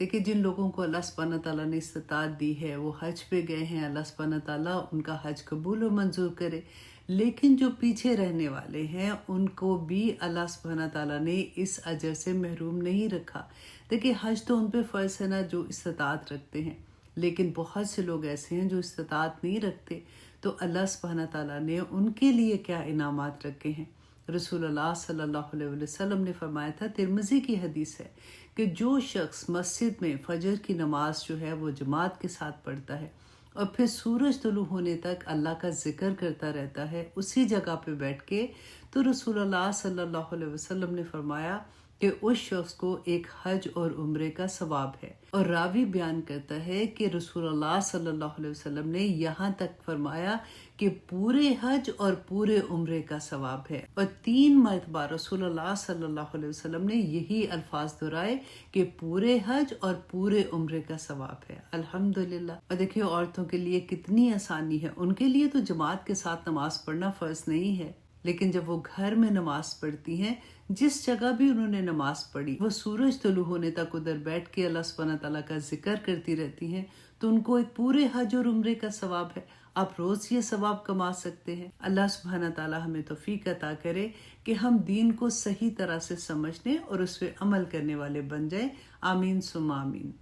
देखिए, जिन लोगों को अल्लाह सुब्हानहू तआला ने इस्तिताअत दी है वो हज पे गए हैं, अल्लाह सुब्हानहू तआला उनका हज कबूल और मंजूर करे। लेकिन जो पीछे रहने वाले हैं उनको भी अल्लाह सुब्हानहू तआला ने इस अजर से महरूम नहीं रखा। देखिए, हज तो उन पे फ़र्ज़ है ना जो इस्तिताअत रखते हैं, लेकिन बहुत से लोग ऐसे हैं जो इस्तिताअत नहीं रखते। तो अल्लाह सुब्हानहू तआला ने उनके लिए क्या इनामात रखे हैं। रसूलुल्लाह सल्लल्लाहु अलैहि वसल्लम ने फरमाया था, तिरमिज़ी की हदीस है कि जो शख्स मस्जिद में फजर की नमाज जो है वो जमात के साथ पढ़ता है और फिर सूरज तुलू होने तक अल्लाह का जिक्र करता रहता है उसी जगह पे बैठ के, तो रसूलुल्लाह सल्लल्लाहु अलैहि वसल्लम ने फरमाया कि उस शख्स को एक हज और उम्रे का सवाब है। और रावी बयान करता है कि रसूलुल्लाह सल्लल्लाहु अलैहि वसल्लम ने यहाँ तक फरमाया कि पूरे हज और पूरे उम्रे का सवाब है। और 3 मरतबा रसूलुल्लाह सल्लल्लाहु अलैहि वसल्लम ने यही अल्फाज दोहराए कि पूरे हज और पूरे उम्रे का सवाब है। अल्हम्दुलिल्लाह। और देखिए, औरतों के लिए कितनी आसानी है। उनके लिए तो जमात के साथ नमाज पढ़ना फ़र्ज नहीं है, लेकिन जब वो घर में नमाज पढ़ती हैं, जिस जगह भी उन्होंने नमाज पढ़ी वो सूरज तुलू होने तक उधर बैठ के अल्लाह सुब्हानहू तआला का जिक्र करती रहती हैं, तो उनको एक पूरे हज और उम्रे का सवाब है। आप रोज़ ये सवाब कमा सकते हैं। अल्लाह सुब्हानहू तआला हमें तौफीक अता करे कि हम दीन को सही तरह से समझने और उस पर अमल करने वाले बन जाएं। आमीन सुम्मा आमीन।